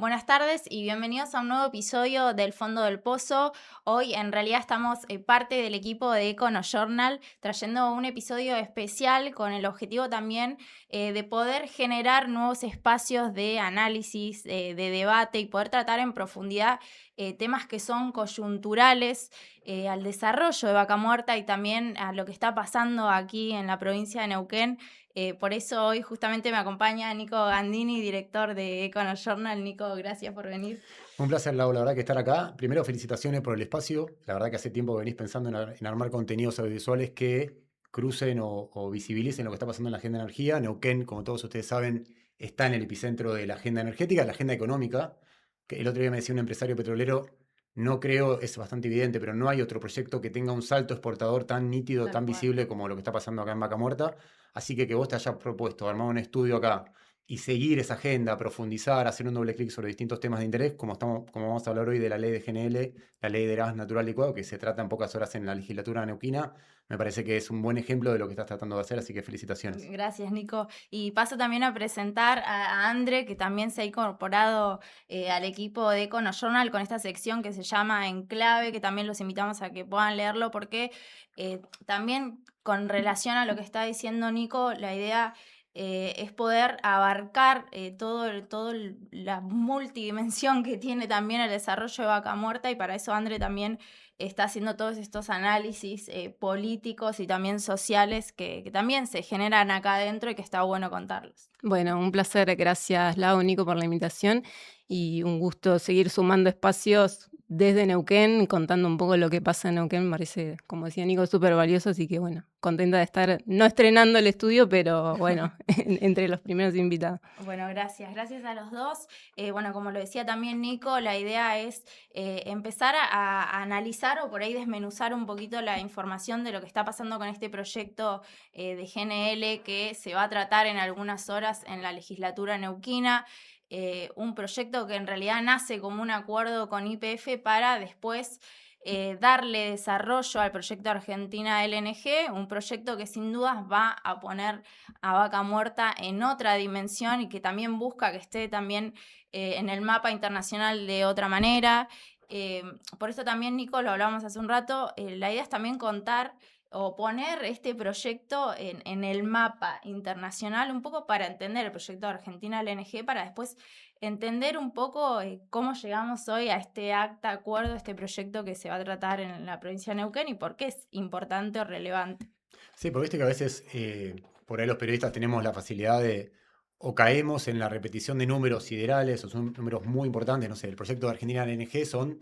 Buenas tardes y bienvenidos a un nuevo episodio del Fondo del Pozo. Hoy en realidad estamos parte del equipo de EconoJournal trayendo un episodio especial con el objetivo también de poder generar nuevos espacios de análisis, de debate y poder tratar en profundidad temas que son coyunturales al desarrollo de Vaca Muerta y también a lo que está pasando aquí en la provincia de Neuquén. Por eso hoy justamente me acompaña Nico Gandini, director de EconoJournal. Nico, gracias por venir. Un placer, Lau, la verdad que estar acá. Primero, felicitaciones por el espacio. La verdad que hace tiempo que venís pensando en armar contenidos audiovisuales que crucen o visibilicen lo que está pasando en la agenda de energía. Neuquén, como todos ustedes saben, está en el epicentro de la agenda energética, la agenda económica. Que el otro día me decía un empresario petrolero, no creo, es bastante evidente, pero no hay otro proyecto que tenga un salto exportador tan nítido, Tal tan cual. visible como lo que está pasando acá en Vaca Muerta. Así que vos te hayas propuesto armar un estudio acá y seguir esa agenda, profundizar, hacer un doble clic sobre distintos temas de interés, como vamos a hablar hoy de la ley de GNL, la ley de gas natural licuado, que se trata en pocas horas en la legislatura neuquina, me parece que es un buen ejemplo de lo que estás tratando de hacer, así que felicitaciones. Gracias, Nico. Y paso también a presentar a Andre, que también se ha incorporado al equipo de EconoJournal con esta sección que se llama Enclave, que también los invitamos a que puedan leerlo, porque también con relación a lo que está diciendo Nico, la idea es poder abarcar la multidimensión que tiene también el desarrollo de Vaca Muerta, y para eso Andre también está haciendo todos estos análisis políticos y también sociales que también se generan acá adentro y que está bueno contarlos. Bueno, un placer. Gracias, Lau, Nico, por la invitación y un gusto seguir sumando espacios desde Neuquén, contando un poco lo que pasa en Neuquén. Me parece, como decía Nico, súper valioso, así que bueno, contenta de estar no estrenando el estudio, pero bueno, entre los primeros invitados. Bueno, gracias a los dos. Bueno, como lo decía también Nico, la idea es empezar a analizar o por ahí desmenuzar un poquito la información de lo que está pasando con este proyecto de GNL que se va a tratar en algunas horas en la legislatura neuquina. Un proyecto que en realidad nace como un acuerdo con YPF para después darle desarrollo al proyecto Argentina LNG, un proyecto que sin dudas va a poner a Vaca Muerta en otra dimensión y que también busca que esté también en el mapa internacional de otra manera. Por eso también, Nico, lo hablábamos hace un rato, la idea es también contar o poner este proyecto en el mapa internacional, un poco para entender el proyecto de Argentina LNG, para después entender un poco cómo llegamos hoy a este acta, acuerdo, este proyecto que se va a tratar en la provincia de Neuquén y por qué es importante o relevante. Sí, porque viste que a veces por ahí los periodistas tenemos la facilidad de, o caemos en la repetición de números siderales, o son números muy importantes, no sé, el proyecto de Argentina LNG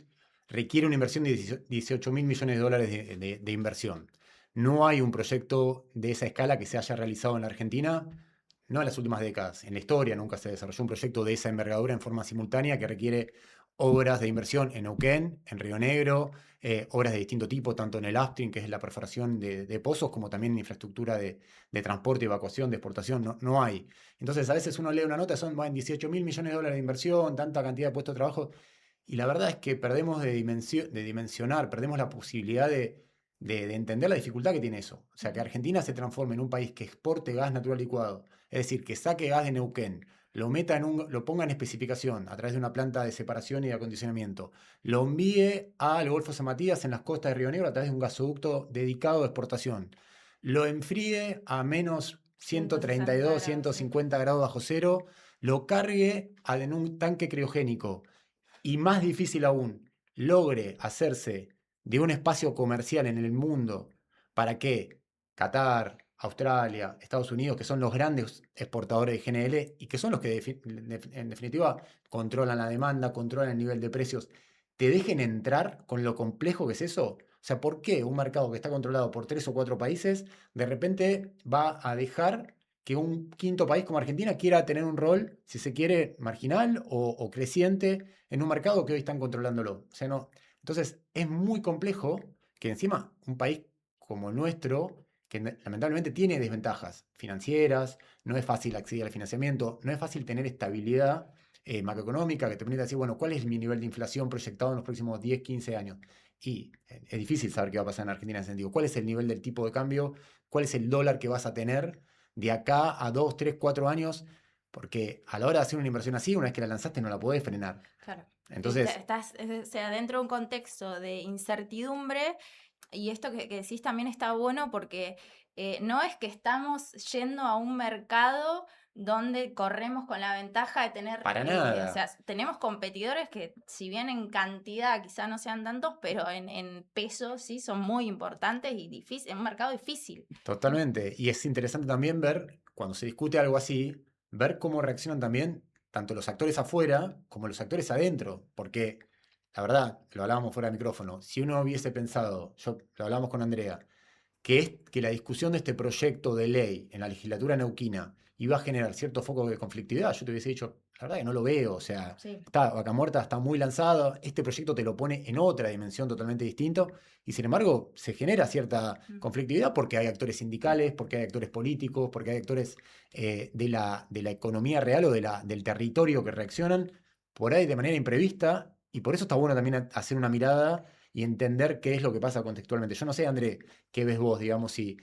requiere una inversión de 18 mil millones de dólares de inversión. No hay un proyecto de esa escala que se haya realizado en la Argentina, no en las últimas décadas. En la historia nunca se desarrolló un proyecto de esa envergadura en forma simultánea que requiere obras de inversión en Neuquén, en Río Negro, obras de distinto tipo, tanto en el upstream, que es la perforación de pozos, como también en infraestructura de transporte, evacuación, de exportación, no hay. Entonces, a veces uno lee una nota, son 18 mil millones de dólares de inversión, tanta cantidad de puestos de trabajo, y la verdad es que perdemos de dimensionar, perdemos la posibilidad de entender la dificultad que tiene eso. O sea, que Argentina se transforme en un país que exporte gas natural licuado, es decir, que saque gas de Neuquén, lo ponga en especificación a través de una planta de separación y de acondicionamiento, lo envíe al Golfo San Matías en las costas de Río Negro a través de un gasoducto dedicado a exportación, lo enfríe a menos 160 132, grados, sí. 150 grados bajo cero, lo cargue en un tanque criogénico y más difícil aún, logre hacerse de un espacio comercial en el mundo para que Qatar, Australia, Estados Unidos, que son los grandes exportadores de GNL y que son los que en definitiva controlan la demanda, controlan el nivel de precios, te dejen entrar con lo complejo que es eso. O sea, ¿por qué un mercado que está controlado por 3 o 4 países de repente va a dejar que un quinto país como Argentina quiera tener un rol, si se quiere, marginal o creciente en un mercado que hoy están controlándolo? O sea, no. Entonces, es muy complejo que encima un país como el nuestro, que lamentablemente tiene desventajas financieras, no es fácil acceder al financiamiento, no es fácil tener estabilidad macroeconómica que te permita decir, bueno, ¿cuál es mi nivel de inflación proyectado en los próximos 10, 15 años? Y es difícil saber qué va a pasar en Argentina en ese sentido. ¿Cuál es el nivel del tipo de cambio? ¿Cuál es el dólar que vas a tener de acá a 2, 3, 4 años? Porque a la hora de hacer una inversión así, una vez que la lanzaste, no la podés frenar. Claro. Entonces, Estás, o sea, dentro de un contexto de incertidumbre, y esto que decís también está bueno porque no es que estamos yendo a un mercado donde corremos con la ventaja de tener, para o nada. sea, tenemos competidores que si bien en cantidad quizá no sean tantos, pero en peso sí son muy importantes y difícil, es un mercado difícil. Totalmente. Y es interesante también ver, cuando se discute algo así, ver cómo reaccionan también tanto los actores afuera como los actores adentro. Porque, la verdad, lo hablábamos fuera de micrófono, si uno hubiese pensado, lo hablábamos con Andrea, que la discusión de este proyecto de ley en la legislatura neuquina iba a generar cierto foco de conflictividad, yo te hubiese dicho, la verdad que no lo veo, o sea, Sí. está Vaca Muerta, está muy lanzado, este proyecto te lo pone en otra dimensión totalmente distinta, y sin embargo se genera cierta conflictividad porque hay actores sindicales, porque hay actores políticos, porque hay actores de la economía real o del territorio que reaccionan por ahí de manera imprevista, y por eso está bueno también hacer una mirada y entender qué es lo que pasa contextualmente. Yo no sé, André, qué ves vos, digamos, si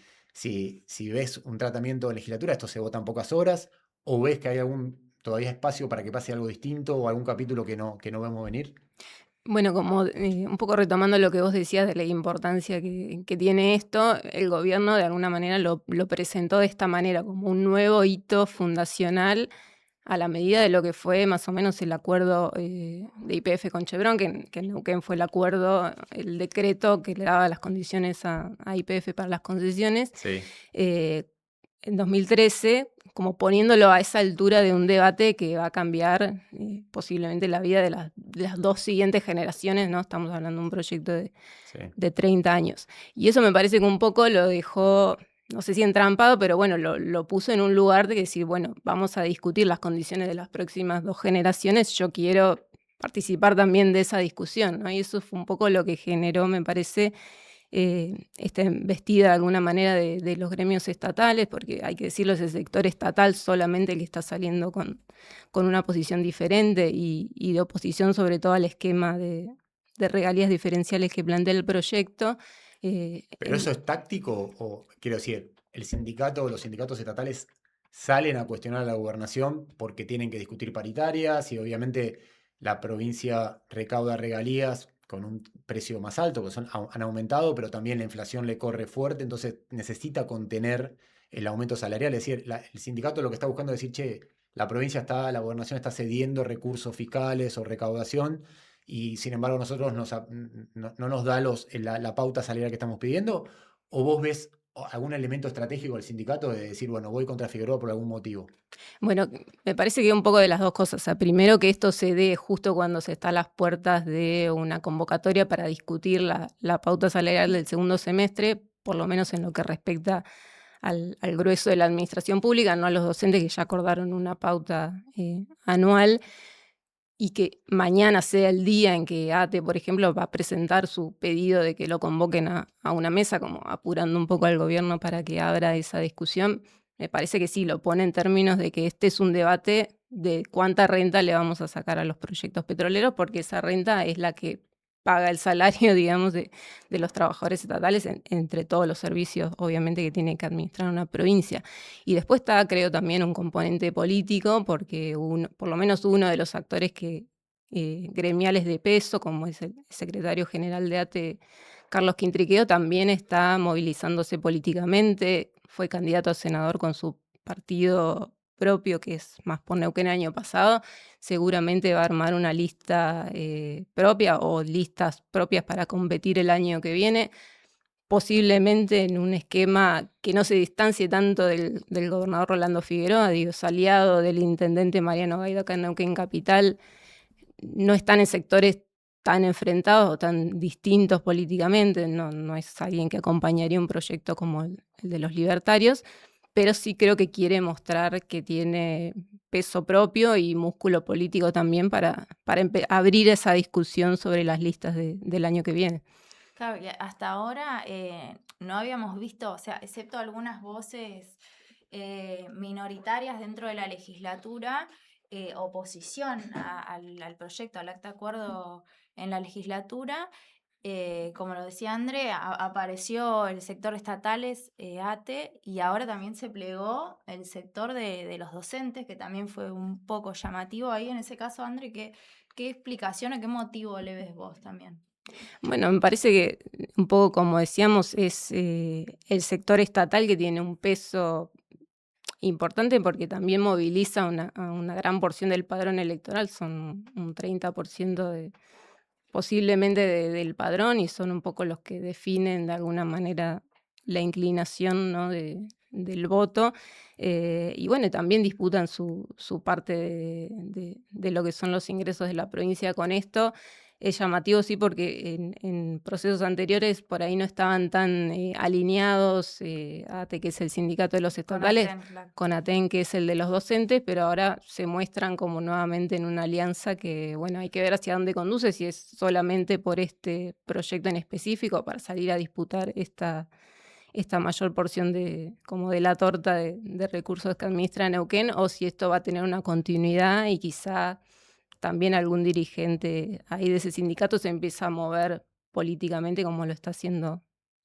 ves un tratamiento de legislatura, esto se vota en pocas horas, o ves que hay algún todavía espacio para que pase algo distinto o algún capítulo que no vemos venir. Bueno, como un poco retomando lo que vos decías de la importancia que tiene esto, el gobierno de alguna manera lo presentó de esta manera, como un nuevo hito fundacional a la medida de lo que fue más o menos el acuerdo de YPF con Chevron, que en Neuquén fue el decreto que le daba las condiciones a YPF para las concesiones. Sí. En 2013, como poniéndolo a esa altura de un debate que va a cambiar posiblemente la vida de las dos siguientes generaciones, ¿no? Estamos hablando de un proyecto Sí. de 30 años. Y eso me parece que un poco lo dejó, no sé si entrampado, pero bueno, lo puso en un lugar de decir, bueno, vamos a discutir las condiciones de las próximas dos generaciones, yo quiero participar también de esa discusión, ¿no? Y eso fue un poco lo que generó, me parece, esta embestida de alguna manera de los gremios estatales, porque hay que decirlo, es el sector estatal solamente el que está saliendo con una posición diferente y de oposición sobre todo al esquema de regalías diferenciales que plantea el proyecto. ¿Pero eso es táctico o, quiero decir, el sindicato o los sindicatos estatales salen a cuestionar a la gobernación porque tienen que discutir paritarias y obviamente la provincia recauda regalías con un precio más alto, que han aumentado, pero también la inflación le corre fuerte, entonces necesita contener el aumento salarial? Es decir, el sindicato lo que está buscando es decir, che, la gobernación está cediendo recursos fiscales o recaudación y sin embargo nosotros no nos da la pauta salarial que estamos pidiendo, o vos ves algún elemento estratégico del sindicato de decir, bueno, voy contra Figueroa por algún motivo. Bueno, me parece que un poco de las dos cosas. O sea, primero que esto se dé justo cuando se está a las puertas de una convocatoria para discutir la pauta salarial del segundo semestre, por lo menos en lo que respecta al grueso de la administración pública, no a los docentes que ya acordaron una pauta anual, y que mañana sea el día en que ATE, por ejemplo, va a presentar su pedido de que lo convoquen a una mesa, como apurando un poco al gobierno para que abra esa discusión. Me parece que sí, lo pone en términos de que este es un debate de cuánta renta le vamos a sacar a los proyectos petroleros, porque esa renta es la que paga el salario, digamos, de los trabajadores estatales, entre todos los servicios, obviamente, que tiene que administrar una provincia. Y después está, creo, también un componente político, porque por lo menos uno de los actores gremiales de peso, como es el secretario general de ATE, Carlos Quintriqueo, también está movilizándose políticamente. Fue candidato a senador con su partido propio, que es Más por Neuquén el año pasado. Seguramente va a armar una lista propia o listas propias para competir el año que viene, posiblemente en un esquema que no se distancie tanto del gobernador Rolando Figueroa, digo, es aliado del intendente Mariano Gaido acá en Neuquén Capital. No están en sectores tan enfrentados o tan distintos políticamente, no es alguien que acompañaría un proyecto como el de los libertarios, pero sí creo que quiere mostrar que tiene peso propio y músculo político también para abrir esa discusión sobre las listas del año que viene. Claro, que hasta ahora no habíamos visto, o sea, excepto algunas voces minoritarias dentro de la legislatura, oposición al proyecto, al acta de acuerdo en la legislatura. como lo decía André, apareció el sector estatales, ATE, y ahora también se plegó el sector de los docentes, que también fue un poco llamativo ahí en ese caso, André. ¿Qué explicación o qué motivo le ves vos también? Bueno, me parece que un poco como decíamos, es el sector estatal que tiene un peso importante porque también moviliza a una gran porción del padrón electoral, son un 30% posiblemente del padrón, y son un poco los que definen de alguna manera la inclinación, ¿no?, del voto. Y bueno, también disputan su parte de lo que son los ingresos de la provincia con esto. Es llamativo, sí, porque en procesos anteriores por ahí no estaban tan alineados, ATE, que es el sindicato de los Con estatales, Aten, claro. con ATEN, que es el de los docentes, pero ahora se muestran como nuevamente en una alianza que, bueno, hay que ver hacia dónde conduce, si es solamente por este proyecto en específico para salir a disputar esta mayor porción como de la torta de recursos que administra Neuquén, o si esto va a tener una continuidad y quizá también algún dirigente ahí de ese sindicato se empieza a mover políticamente como lo está haciendo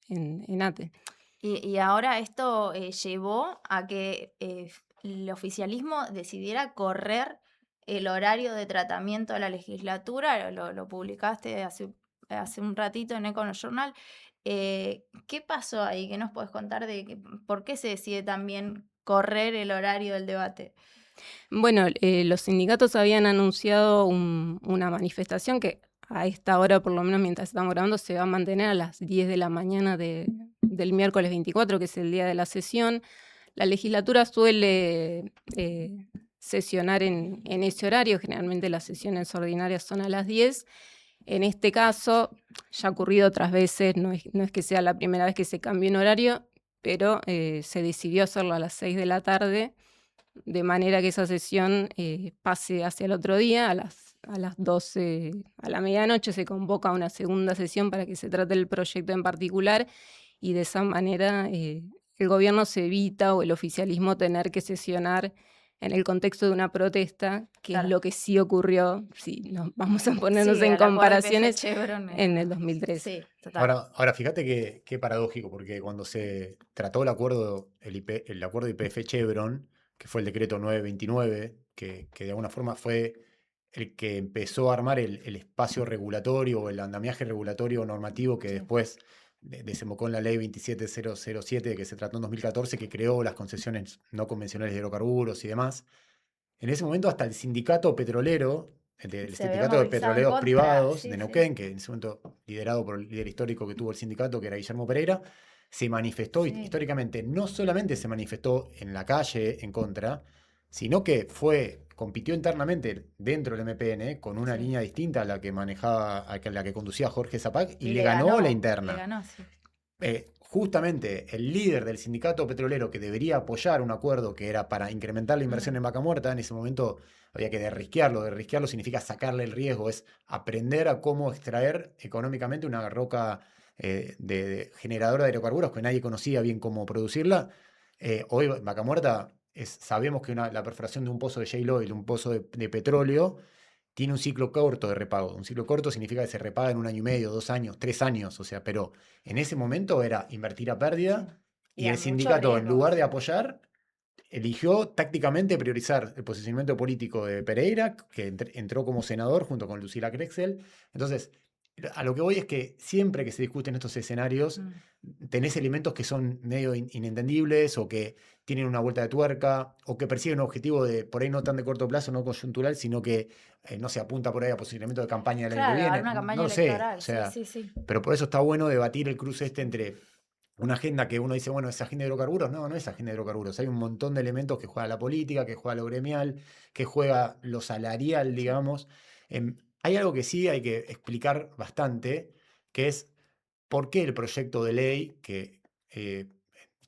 en ATE. Y ahora esto llevó a que el oficialismo decidiera correr el horario de tratamiento de la legislatura. Lo publicaste hace un ratito en Econojournal. ¿Qué pasó ahí? ¿Qué nos puedes contar por qué se decide también correr el horario del debate? Bueno, los sindicatos habían anunciado una manifestación que a esta hora, por lo menos mientras estamos grabando, se va a mantener a las 10 de la mañana del miércoles 24, que es el día de la sesión. La legislatura suele sesionar en ese horario, generalmente las sesiones ordinarias son a las 10. En este caso, ya ha ocurrido otras veces, no es que sea la primera vez que se cambie un horario, pero se decidió hacerlo a las 6 de la tarde, de manera que esa sesión pase hacia el otro día, a las 12, a la medianoche se convoca una segunda sesión para que se trate el proyecto en particular, y de esa manera el gobierno se evita, o el oficialismo, tener que sesionar en el contexto de una protesta, que es Claro. lo que sí ocurrió, si nos vamos a ponernos Sí, en al acuerdo comparaciones, YPF-Chevron, en el 2013. sí, total. Ahora fíjate qué paradójico, porque cuando se trató el acuerdo IPF-Chevron, que fue el decreto 929, que de alguna forma fue el que empezó a armar el espacio regulatorio o el andamiaje regulatorio normativo que Sí. después desembocó en la ley 27007, que se trató en 2014, que creó las concesiones no convencionales de hidrocarburos y demás. En ese momento hasta el sindicato petrolero, el Se había sindicato de movilizado en petroleros contra, privados sí, de sí. Neuquén, que en ese momento liderado por el líder histórico que tuvo el sindicato, que era Guillermo Pereira, se manifestó Sí. históricamente. No solamente se manifestó en la calle en contra, sino que compitió internamente dentro del MPN con una Sí. línea distinta a la que manejaba, a la que conducía Jorge Zapac, y Y le ganó la Le interna. ganó, sí. Justamente el líder del sindicato petrolero, que debería apoyar un acuerdo que era para incrementar la inversión en Vaca Muerta, en ese momento había que derrisquearlo. Derrisquearlo significa sacarle el riesgo, es aprender a cómo extraer económicamente una roca de generadora de hidrocarburos que nadie conocía bien cómo producirla. Hoy Vaca Muerta sabemos que la perforación de un pozo de shale oil, un pozo de petróleo, tiene un ciclo corto de repago. Un ciclo corto significa que se repaga en 1 año y medio, 2 años, 3 años. O sea, pero en ese momento era invertir a pérdida, Y y a el mucho sindicato, en riesgo, lugar de sí. apoyar, eligió tácticamente priorizar el posicionamiento político de Pereira, que entró como senador junto con Lucila Krexel. Entonces, a lo que voy es que siempre que se discuten estos escenarios, tenés elementos que son medio inentendibles, o que tienen una vuelta de tuerca, o que persiguen un objetivo por ahí no tan de corto plazo, no coyuntural, sino que no se apunta por ahí a posicionamiento de campaña del año que Claro, viene. ahora una No campaña lo sé, o electoral, sí, sea, sí, sí. pero por eso está bueno debatir el cruce entre una agenda que uno dice, bueno, ¿es agenda de hidrocarburos? No, no es agenda de hidrocarburos. Hay un montón de elementos que juega la política, que juega lo gremial, que juega lo salarial, Sí. digamos. Hay algo que sí hay que explicar bastante, que es por qué el proyecto de ley que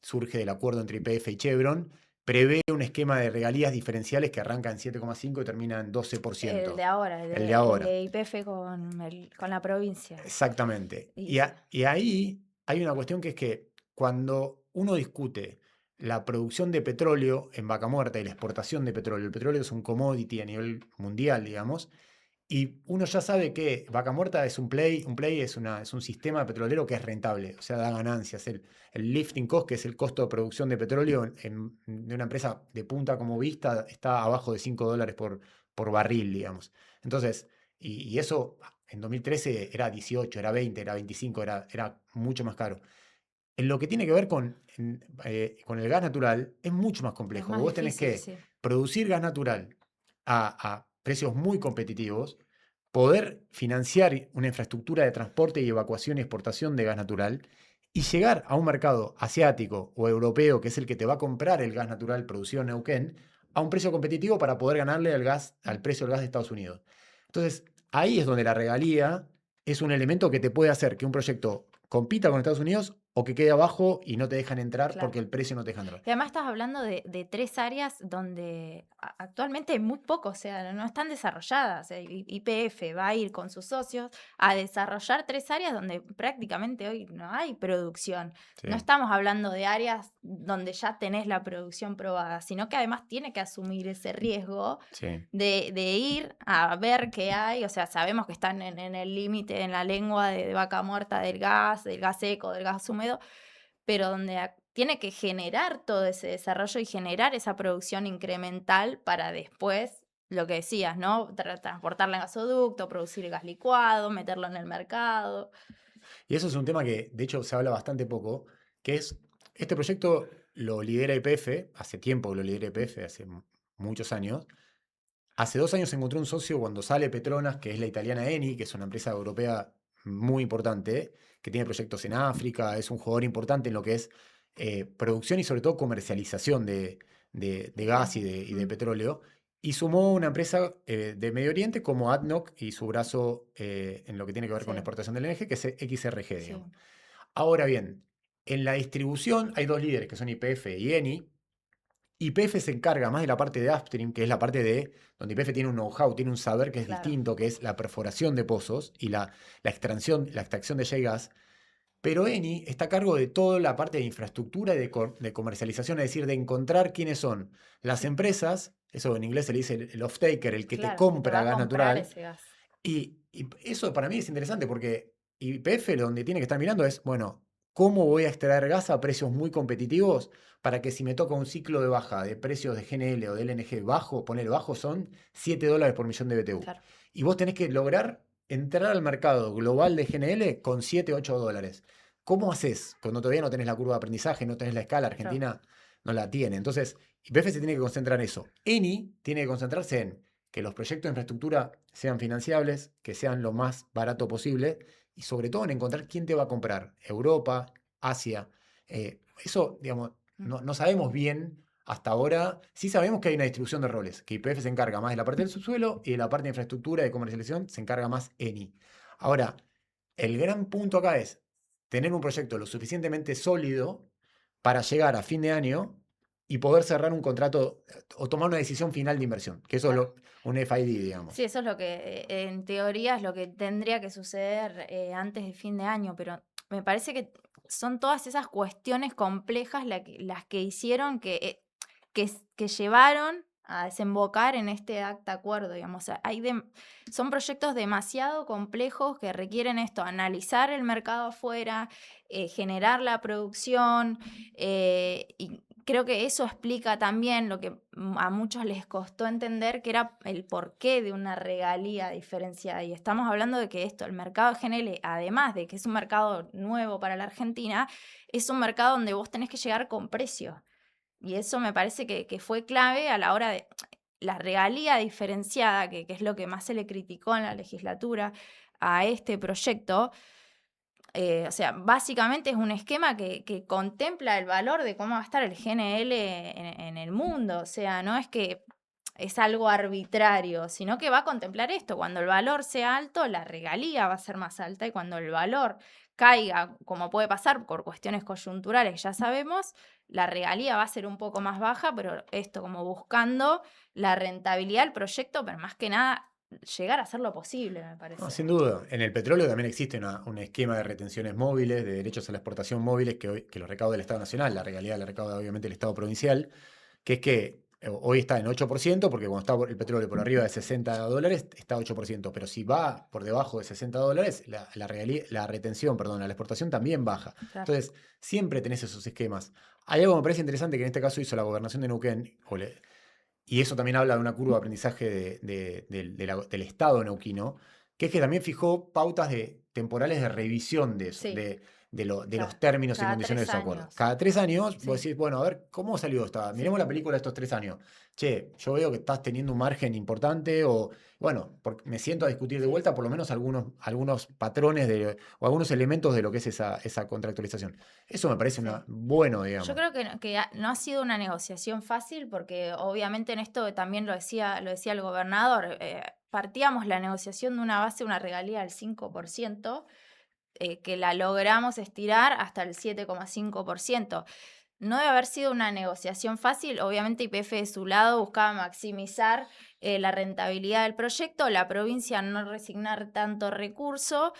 surge del acuerdo entre YPF y Chevron prevé un esquema de regalías diferenciales que arranca en 7,5 y termina en 12%. El de ahora, El de ahora. el de YPF con la provincia. Exactamente. Y Y, sí. y ahí hay una cuestión, que es que cuando uno discute la producción de petróleo en Vaca Muerta y la exportación de petróleo, el petróleo es un commodity a nivel mundial, digamos, Y uno ya sabe que Vaca Muerta es un play es un sistema petrolero que es rentable, o sea, da ganancias. El lifting cost, que es el costo de producción de petróleo de una empresa de punta como Vista, está abajo de $5 por barril, digamos. Entonces, y eso en 2013 era 18, era 20, era 25, era mucho más caro. En lo que tiene que ver con el gas natural, es mucho más Es complejo. más Vos tenés difícil, que sí. producir gas natural a precios muy competitivos, poder financiar una infraestructura de transporte y evacuación y exportación de gas natural y llegar a un mercado asiático o europeo, que es el que te va a comprar el gas natural producido en Neuquén, a un precio competitivo para poder ganarle al precio del gas de Estados Unidos. Entonces, ahí es donde la regalía es un elemento que te puede hacer que un proyecto compita con Estados Unidos o que quede abajo y no te dejan entrar porque Claro. el precio no te deja entrar. Y además estás hablando de 3 áreas donde actualmente hay muy poco, o sea, no están desarrolladas. YPF va a ir con sus socios a desarrollar 3 áreas donde prácticamente hoy no hay producción. No Sí, estamos hablando de áreas donde ya tenés la producción probada, sino que además tiene que asumir ese riesgo sí. de ir a ver qué hay. O sea, sabemos que están en el límite, en la lengua de vaca muerta del gas seco, del gas húmedo, pero donde tiene que generar todo ese desarrollo y generar esa producción incremental para después, lo que decías, ¿no? Transportarla en gasoducto, producir el gas licuado, meterlo en el mercado. Y eso es un tema que, de hecho, se habla bastante poco, que es, este proyecto lo lidera YPF, hace tiempo que lo lidera YPF, hace muchos años. Hace 2 años se encontró un socio cuando sale Petronas, que es la italiana Eni, que es una empresa europea muy importante, que tiene proyectos en África, es un jugador importante en lo que es producción y sobre todo comercialización de gas y de petróleo. Y sumó una empresa de Medio Oriente como ADNOC y su brazo en lo que tiene que ver con la Sí, exportación del LNG, que es XRG, sí, digamos. Ahora bien, en la distribución hay dos líderes que son YPF y Eni. YPF se encarga más de la parte de upstream, que es la parte de donde YPF tiene un know-how, tiene un saber que es claro. distinto, que es la perforación de pozos y la extracción de shale gas. Pero Eni está a cargo de toda la parte de infraestructura y de comercialización, es decir, de encontrar quiénes son las empresas, eso en inglés se le dice el off-taker, el que te Claro, que te va compra a gas comprar natural. ese gas. Y eso para mí es interesante porque YPF donde tiene que estar mirando es, bueno, ¿cómo voy a extraer gas a precios muy competitivos para que si me toca un ciclo de baja de precios de GNL o de LNG bajo, poner bajo son $7 por millón de BTU? Claro, Y vos tenés que lograr entrar al mercado global de GNL con $7, $8. ¿Cómo haces cuando todavía no tenés la curva de aprendizaje, no tenés la escala? claro. Argentina no la tiene. Entonces, YPF se tiene que concentrar en eso. Eni tiene que concentrarse en que los proyectos de infraestructura sean financiables, que sean lo más barato posible y sobre todo en encontrar quién te va a comprar. Europa, Asia. Eso, digamos, Mm. no sabemos bien hasta ahora. Sí sabemos que hay una distribución de roles, que YPF se encarga más de la parte del subsuelo y de la parte de infraestructura y de comercialización se encarga más Eni. Ahora, el gran punto acá es tener un proyecto lo suficientemente sólido para llegar a fin de año y poder cerrar un contrato o tomar una decisión final de inversión, que eso es Claro. un FID, digamos. Sí, eso es lo que en teoría es lo que tendría que suceder antes de fin de año, pero me parece que son todas esas cuestiones complejas las que hicieron que llevaron a desembocar en este acta acuerdo, digamos. O sea, son proyectos demasiado complejos que requieren esto, analizar el mercado afuera, generar la producción, y creo que eso explica también lo que a muchos les costó entender, que era el porqué de una regalía diferenciada. Y estamos hablando de que el mercado de GNL, además de que es un mercado nuevo para la Argentina, es un mercado donde vos tenés que llegar con precio. Y eso me parece que fue clave a la hora de la regalía diferenciada, que es lo que más se le criticó en la legislatura a este proyecto. O sea, básicamente es un esquema que contempla el valor de cómo va a estar el GNL en el mundo. O sea, no es que es algo arbitrario, sino que va a contemplar esto. Cuando el valor sea alto, la regalía va a ser más alta, y cuando el valor caiga, como puede pasar por cuestiones coyunturales que ya sabemos, la regalía va a ser un poco más baja, pero esto como buscando la rentabilidad del proyecto, pero más que nada llegar a hacer lo posible, me No, parece. sin duda. En el petróleo también existe un esquema de retenciones móviles, de derechos a la exportación móviles que los recauda el Estado Nacional, la regalía la recauda obviamente el Estado provincial, que es que Hoy está en 8%, porque cuando está el petróleo por arriba de $60 está a 8%, pero si va por debajo de $60, la retención, perdón, la exportación también baja. Claro. Entonces, siempre tenés esos esquemas. Hay algo que me parece interesante que en este caso hizo la gobernación de Neuquén, y eso también habla de una curva de aprendizaje del Estado neuquino, que es que también fijó pautas temporales de revisión de eso, Sí, de los claro. términos y Cada condiciones de 3 su acuerdo. años. Cada 3 años vos Sí. decís, bueno, a ver, ¿cómo salió esta? Miremos la película de estos 3 años. Che, yo veo que estás teniendo un margen importante o, bueno, me siento a discutir de Sí. vuelta por lo menos algunos patrones o algunos elementos de lo que es esa contractualización. Eso me parece Sí. bueno, Yo digamos. creo que no ha sido una negociación fácil porque obviamente en esto también lo decía el gobernador, partíamos la negociación de una base, una regalía del 5%, que la logramos estirar hasta el 7,5%. No debe haber sido una negociación fácil, obviamente YPF de su lado buscaba maximizar la rentabilidad del proyecto, la provincia no resignar tanto recurso.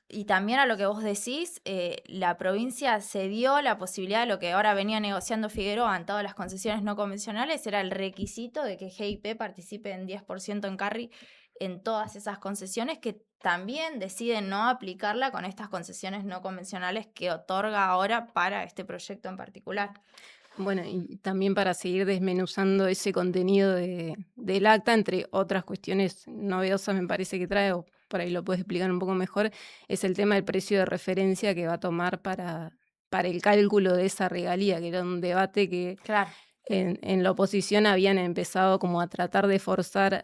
Y también a lo que vos decís, la provincia cedió la posibilidad de lo que ahora venía negociando Figueroa en todas las concesiones no convencionales, era el requisito de que GIP participe en 10% en carry en todas esas concesiones, que también deciden no aplicarla con estas concesiones no convencionales que otorga ahora para este proyecto en particular. Bueno, y también para seguir desmenuzando ese contenido del acta, entre otras cuestiones novedosas me parece que trae, o por ahí lo puedes explicar un poco mejor, es el tema del precio de referencia que va a tomar para el cálculo de esa regalía, que era un debate que Claro. en la oposición habían empezado como a tratar de forzar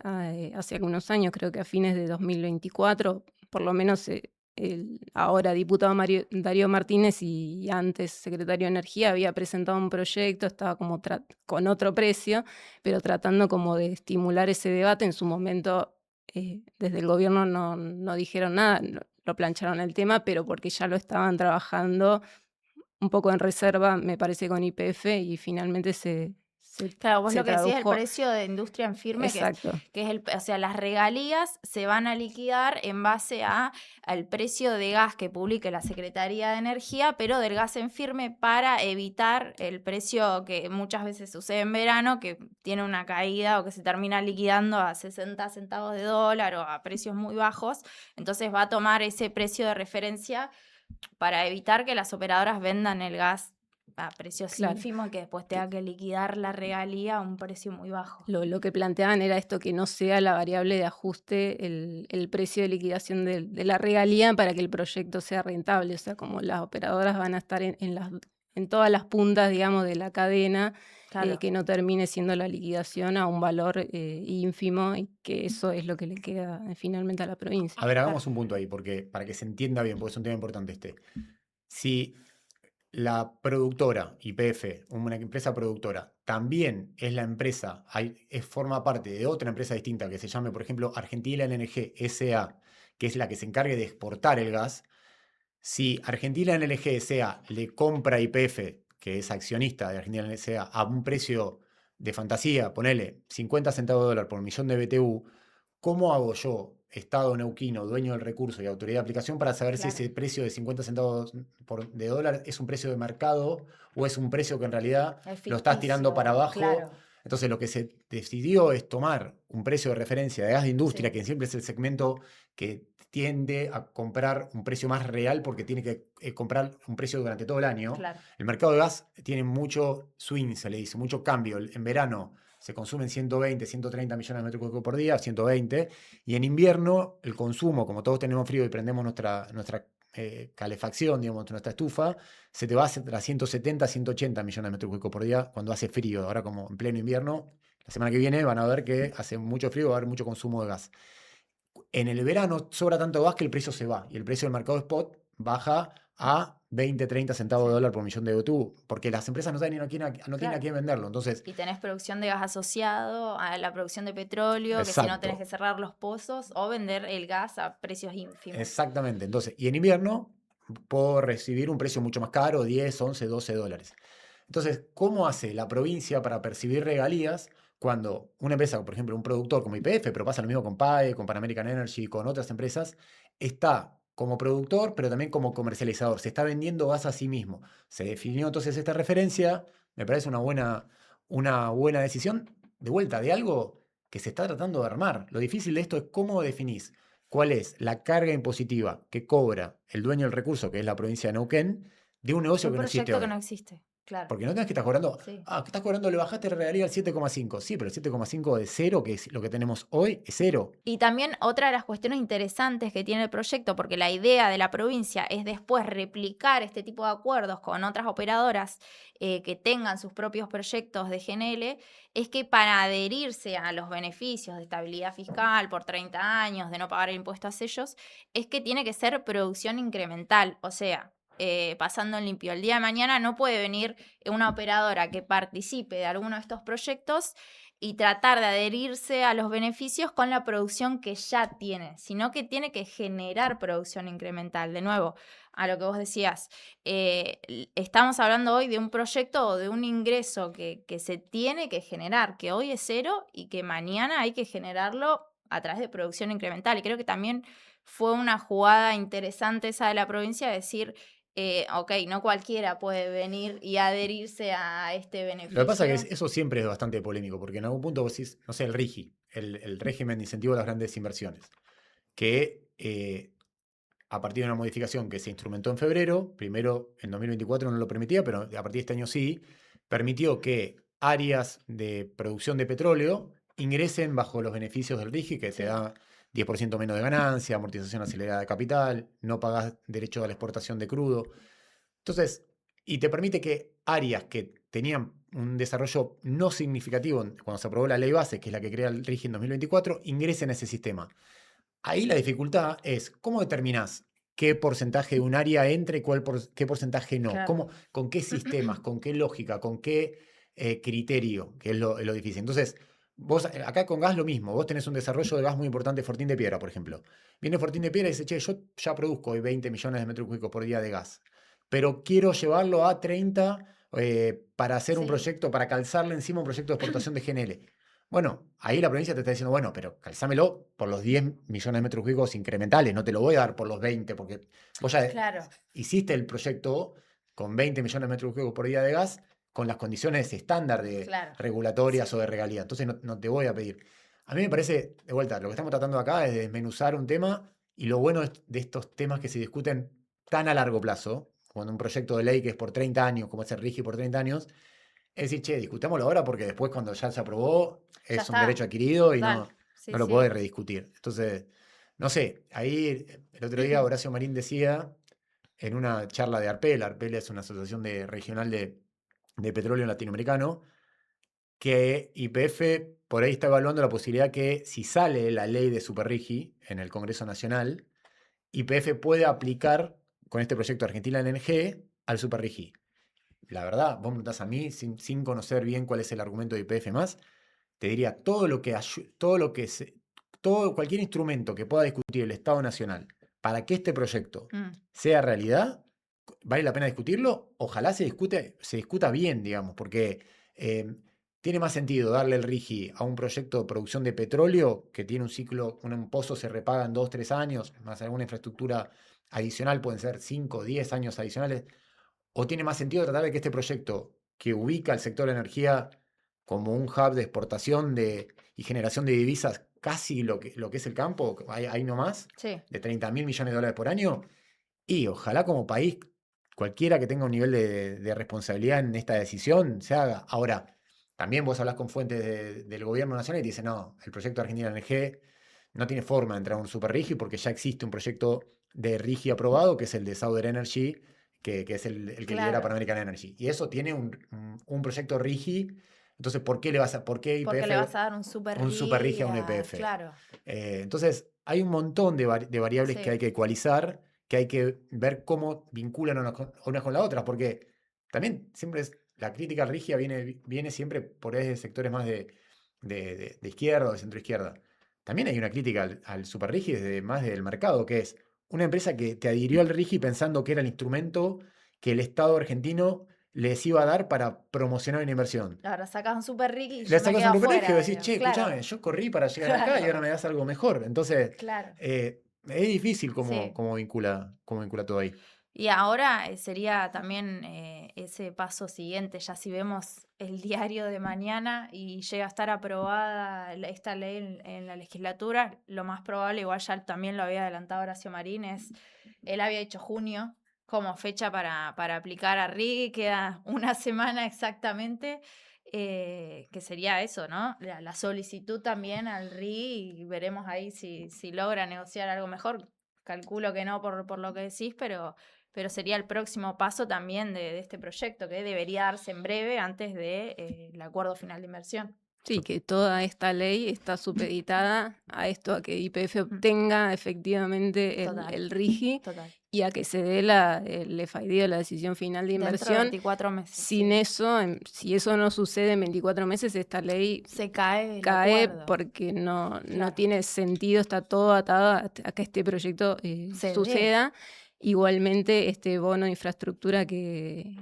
hace algunos años, creo que a fines de 2024, por lo menos el ahora diputado Darío Martínez y antes secretario de Energía había presentado un proyecto, estaba como con otro precio, pero tratando como de estimular ese debate. En su momento desde el gobierno no dijeron nada, lo plancharon el tema, pero porque ya lo estaban trabajando un poco en reserva, me parece, con YPF, y finalmente Claro, vos se lo que decís es el tradujo. precio de industria en firme, Exacto, que es o sea, las regalías se van a liquidar en base al precio de gas que publique la Secretaría de Energía, pero del gas en firme, para evitar el precio que muchas veces sucede en verano, que tiene una caída o que se termina liquidando a 60 centavos de dólar o a precios muy bajos. Entonces va a tomar ese precio de referencia para evitar que las operadoras vendan el gas a precios claro. ínfimos y que después tenga que liquidar la regalía a un precio muy bajo. Lo que planteaban era esto, que no sea la variable de ajuste el precio de liquidación de la regalía para que el proyecto sea rentable. O sea, como las operadoras van a estar en todas las puntas, digamos, de la cadena, Claro. que no termine siendo la liquidación a un valor ínfimo, y que eso es lo que le queda finalmente a la provincia. A ver, hagamos un punto ahí, porque para que se entienda bien, porque es un tema importante este. Si la productora, YPF, una empresa productora, también es la empresa, forma parte de otra empresa distinta que se llame, por ejemplo, Argentina LNG SA, que es la que se encargue de exportar el gas. Si Argentina LNG SA le compra a YPF, que es accionista de Argentina LNG SA, a un precio de fantasía, ponele 50 centavos de dólar por millón de BTU, ¿cómo hago yo, Estado neuquino, dueño del recurso y autoridad de aplicación, para saber si Claro. ese precio de 50 centavos de dólar es un precio de mercado o es un precio que en realidad Es lo estás tirando ficticio, para abajo? claro. Entonces lo que se decidió es tomar un precio de referencia de gas de industria, Sí. que siempre es el segmento que tiende a comprar un precio más real porque tiene que comprar un precio durante todo el año. Claro. El mercado de gas tiene mucho swing, se le dice, mucho cambio. En verano se consumen 120, 130 millones de metros cúbicos por día, 120, y en invierno el consumo, como todos tenemos frío y prendemos nuestra calefacción, digamos, nuestra estufa, se te va a 170, 180 millones de metros cúbicos por día cuando hace frío. Ahora, como en pleno invierno, la semana que viene van a ver que hace mucho frío, va a haber mucho consumo de gas. En el verano sobra tanto gas que el precio se va, y el precio del mercado spot baja a 20, 30 centavos de dólar por millón de BTU, porque las empresas no tienen a quién venderlo. Entonces, Y tenés producción de gas asociado a la producción de petróleo, que si no tenés que exacto, cerrar los pozos o vender el gas a precios ínfimos. exactamente. Entonces, y en invierno puedo recibir un precio mucho más caro, 10, 11, 12 dólares. Entonces, ¿cómo hace la provincia para percibir regalías cuando una empresa, por ejemplo, un productor como YPF, pero pasa lo mismo con PAE, con Pan American Energy, con otras empresas, está como productor, pero también como comercializador, se está vendiendo gas a sí mismo? Se definió entonces esta referencia, me parece una buena decisión de vuelta de algo que se está tratando de armar. Lo difícil de esto es cómo definís cuál es la carga impositiva que cobra el dueño del recurso, que es la provincia de Neuquén, de un negocio Un que no existe proyecto que hoy. no existe, claro. Porque no tenés que estar cobrando, Sí. que estás cobrando, le bajaste la regalía al 7,5. Sí, pero el 7,5 de cero, que es lo que tenemos hoy, es cero. Y también otra de las cuestiones interesantes que tiene el proyecto, porque la idea de la provincia es después replicar este tipo de acuerdos con otras operadoras que tengan sus propios proyectos de GNL, es que para adherirse a los beneficios de estabilidad fiscal por 30 años, de no pagar el impuesto a sellos, es que tiene que ser producción incremental, o sea, pasando en limpio. El día de mañana no puede venir una operadora que participe de alguno de estos proyectos y tratar de adherirse a los beneficios con la producción que ya tiene, sino que tiene que generar producción incremental. De nuevo, a lo que vos decías, estamos hablando hoy de un proyecto o de un ingreso que se tiene que generar, que hoy es cero y que mañana hay que generarlo a través de producción incremental. Y creo que también fue una jugada interesante esa de la provincia, decir, ok, no cualquiera puede venir y adherirse a este beneficio. Lo que pasa es que eso siempre es bastante polémico, porque en algún punto vos decís, no sé, el RIGI, el régimen de incentivo a las grandes inversiones, que a partir de una modificación que se instrumentó en febrero, primero en 2024 no lo permitía, pero a partir de este año sí, permitió que áreas de producción de petróleo ingresen bajo los beneficios del RIGI, que te da 10% menos de ganancia, amortización acelerada de capital, no pagás derecho a la exportación de crudo. Entonces, y te permite que áreas que tenían un desarrollo no significativo cuando se aprobó la ley base, que es la que crea el RIGI en 2024, ingresen a ese sistema. Ahí la dificultad es cómo determinás qué porcentaje de un área entra y qué porcentaje no. Claro. ¿Con qué sistemas, con qué lógica, con qué criterio, que es lo difícil? Entonces, vos acá con gas lo mismo. Vos tenés un desarrollo de gas muy importante, Fortín de Piedra, por ejemplo. Viene Fortín de Piedra y dice, che, yo ya produzco hoy 20 millones de metros cúbicos por día de gas, pero quiero llevarlo a 30 para hacer un Sí. proyecto, para calzarle encima un proyecto de exportación de GNL. Bueno, ahí la provincia te está diciendo, bueno, pero calzámelo por los 10 millones de metros cúbicos incrementales, no te lo voy a dar por los 20, porque vos ya Claro. hiciste el proyecto con 20 millones de metros cúbicos por día de gas, con las condiciones estándar de Claro. regulatorias Sí. o de regalía. Entonces no te voy a pedir. A mí me parece, de vuelta, lo que estamos tratando acá es de desmenuzar un tema, y lo bueno de estos temas que se discuten tan a largo plazo, cuando un proyecto de ley que es por 30 años, como es el RIGI por 30 años, es decir, che, discutámoslo ahora porque después cuando ya se aprobó Ya es un está. derecho adquirido y Total. Sí, no lo sí. podés rediscutir. Entonces, no sé, ahí el otro día Horacio Marín decía en una charla de ARPEL, ARPEL es una asociación regional de petróleo latinoamericano, que YPF por ahí está evaluando la posibilidad que si sale la ley de Superrigi en el Congreso Nacional, YPF puede aplicar con este proyecto Argentina LNG al Superrigi. La verdad, vos me preguntás a mí, sin conocer bien cuál es el argumento de YPF más, te diría cualquier instrumento que pueda discutir el Estado Nacional para que este proyecto sea realidad, vale la pena discutirlo. Ojalá se discuta bien, digamos, porque tiene más sentido darle el RIGI a un proyecto de producción de petróleo que tiene un ciclo, un pozo se repaga en 2, 3 años, más alguna infraestructura adicional, pueden ser 5, 10 años adicionales. ¿O tiene más sentido tratar de que este proyecto, que ubica el sector de energía como un hub de exportación y generación de divisas, casi lo que es el campo, ahí nomás, Sí. de 30.000 millones de dólares por año? Y ojalá como país, cualquiera que tenga un nivel de responsabilidad en esta decisión, se haga. Ahora, también vos hablas con fuentes del gobierno nacional y te dicen, no, el proyecto Argentina LNG no tiene forma de entrar a un super RIGI porque ya existe un proyecto de RIGI aprobado, que es el de Southern Energy, que es el que lidera Claro. Pan American Energy. Y eso tiene un proyecto RIGI. Entonces, ¿por qué le vas a dar un super RIGI a un YPF? Claro. Entonces, hay un montón de variables que hay que ecualizar, que hay que ver cómo vinculan unas con la otra, porque también siempre la crítica rígida viene siempre por ahí de sectores más de izquierda o de centro izquierda. También hay una crítica al super rígido más del mercado, que es una empresa que te adhirió al RIGI pensando que era el instrumento que el Estado argentino les iba a dar para promocionar una inversión. Ahora sacas un super RIGI y Le yo me sacas quedo un super RIGI y afuera. decís, che, Claro. escúchame, yo corrí para llegar acá y ahora me das algo mejor. Entonces, Claro. es difícil Sí. cómo vincula todo ahí. Y ahora sería también ese paso siguiente, ya si vemos el diario de mañana y llega a estar aprobada esta ley en la legislatura, lo más probable, igual ya también lo había adelantado Horacio Marín, él había dicho junio como fecha para aplicar a RIGI, queda una semana exactamente, que sería eso, ¿no? La solicitud también al RIGI y veremos ahí si logra negociar algo mejor. Calculo que no por lo que decís, pero sería el próximo paso también de este proyecto, que debería darse en breve antes del acuerdo final de inversión. Sí, que toda esta ley está supeditada a esto, a que YPF Mm, obtenga efectivamente Total, el RIGI total. y a que se dé el FID o la decisión final de Dentro de inversión. 24 meses, Sin sí. eso, si eso no sucede en 24 meses, esta ley Se cae el cae acuerdo. porque no Claro. tiene sentido, está todo atado a que este proyecto Se dé. suceda. Igualmente, este bono de infraestructura que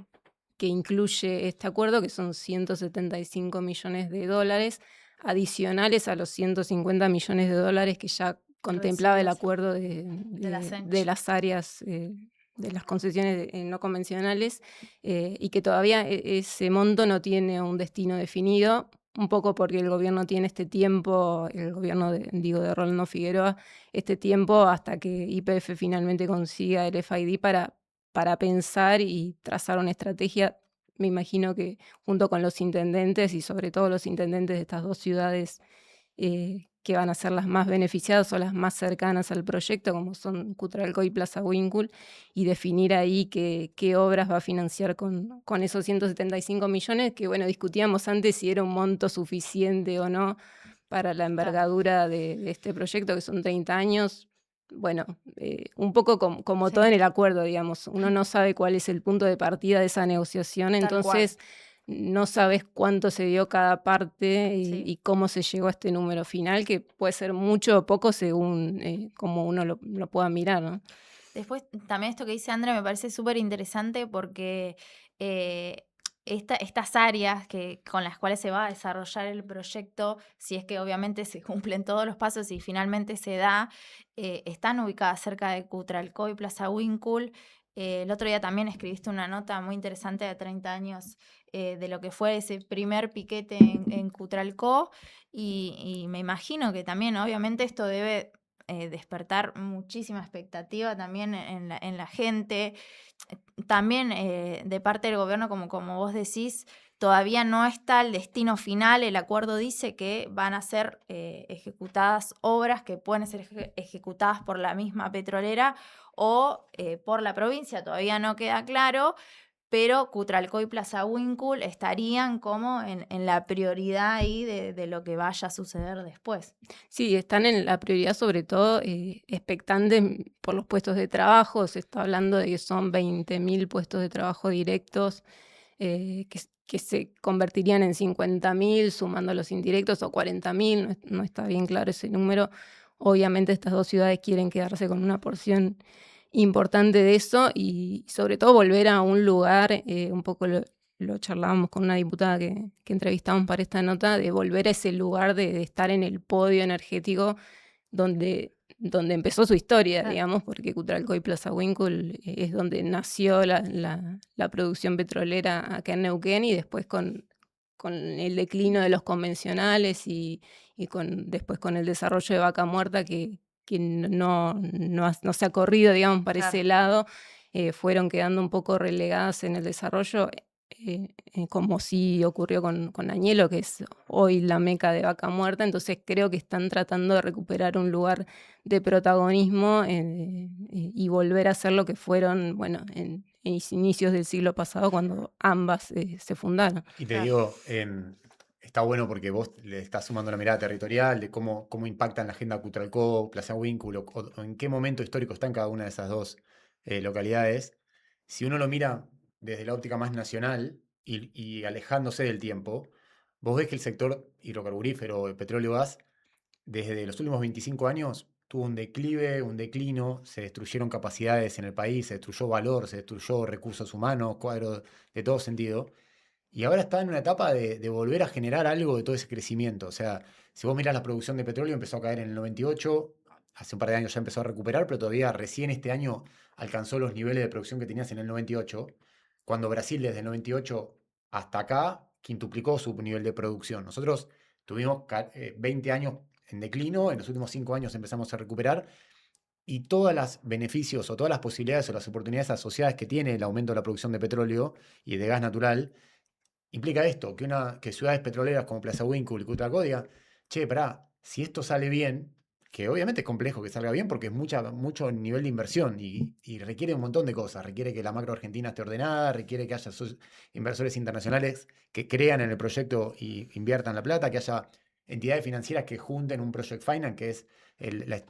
incluye este acuerdo, que son 175 millones de dólares, adicionales a los 150 millones de dólares que ya contemplaba el Recibidos acuerdo de la de Sench. las áreas, de las concesiones no convencionales, y que todavía ese monto no tiene un destino definido, un poco porque el gobierno tiene este tiempo, el gobierno de Rolando Figueroa, este tiempo hasta que YPF finalmente consiga el FID para pensar y trazar una estrategia, me imagino que junto con los intendentes y sobre todo los intendentes de estas dos ciudades, que van a ser las más beneficiadas o las más cercanas al proyecto, como son Cutralcó y Plaza Huíncul, y definir ahí qué obras va a financiar con esos 175 millones, que bueno, discutíamos antes si era un monto suficiente o no para la envergadura de este proyecto, que son 30 años. Bueno, un poco como todo Sí, en el acuerdo, digamos, uno no sabe cuál es el punto de partida de esa negociación, tal cual. entonces no sabes cuánto se dio cada parte Sí. y cómo se llegó a este número final, que puede ser mucho o poco según cómo uno lo pueda mirar, ¿no? Después, también esto que dice Andrea me parece súper interesante porque eh, estas áreas con las cuales se va a desarrollar el proyecto, si es que obviamente se cumplen todos los pasos y finalmente se da, están ubicadas cerca de Cutralcó y Plaza Huíncul. El otro día también escribiste una nota muy interesante de 30 años de lo que fue ese primer piquete en Cutralcó y me imagino que también obviamente esto debe despertar muchísima expectativa también en la gente. También de parte del gobierno, como vos decís, todavía no está el destino final. El acuerdo dice que van a ser ejecutadas obras que pueden ser ejecutadas por la misma petrolera o por la provincia. Todavía no queda claro, pero Cutralcó y Plaza Huíncul estarían como en la prioridad ahí de lo que vaya a suceder después. Sí, están en la prioridad sobre todo expectantes por los puestos de trabajo. Se está hablando de que son 20.000 puestos de trabajo directos, que se convertirían en 50.000 sumando los indirectos, o 40.000, no está bien claro ese número. Obviamente estas dos ciudades quieren quedarse con una porción importante de eso y sobre todo volver a un lugar, un poco lo charlábamos con una diputada que entrevistamos para esta nota, de volver a ese lugar de estar en el podio energético donde empezó su historia, Claro. digamos, porque Cutralcó y Plaza Huíncul es donde nació la producción petrolera acá en Neuquén, y después con el declino de los convencionales y después con el desarrollo de Vaca Muerta, que no se ha corrido, digamos, para Claro. ese lado, fueron quedando un poco relegadas en el desarrollo, como sí ocurrió con Añelo, que es hoy la meca de Vaca Muerta. Entonces creo que están tratando de recuperar un lugar de protagonismo, y volver a ser lo que fueron, bueno, en inicios del siglo pasado, cuando ambas se fundaron. Y te Claro. digo, está bueno porque vos le estás sumando la mirada territorial de cómo impactan la agenda Cutralcó, Plaza Huíncul, o en qué momento histórico está en cada una de esas dos localidades. Si uno lo mira desde la óptica más nacional y alejándose del tiempo, vos ves que el sector hidrocarburífero, el petróleo gas, desde los últimos 25 años tuvo un declive, un declino, se destruyeron capacidades en el país, se destruyó valor, se destruyó recursos humanos, cuadros de todo sentido. Y ahora está en una etapa de volver a generar algo de todo ese crecimiento. O sea, si vos mirás la producción de petróleo, empezó a caer en el 98, hace un par de años ya empezó a recuperar, pero todavía recién este año alcanzó los niveles de producción que tenías en el 98, cuando Brasil desde el 98 hasta acá quintuplicó su nivel de producción. Nosotros tuvimos 20 años en declino, en los últimos 5 años empezamos a recuperar, y todos los beneficios o todas las posibilidades o las oportunidades asociadas que tiene el aumento de la producción de petróleo y de gas natural, implica esto, que ciudades petroleras como Plaza Huíncul y Cutlacodia, che, pará, si esto sale bien, que obviamente es complejo que salga bien porque es mucho nivel de inversión y requiere un montón de cosas. Requiere que la macro argentina esté ordenada, requiere que haya inversores internacionales que crean en el proyecto y inviertan la plata, que haya entidades financieras que junten un Project Finance, que es la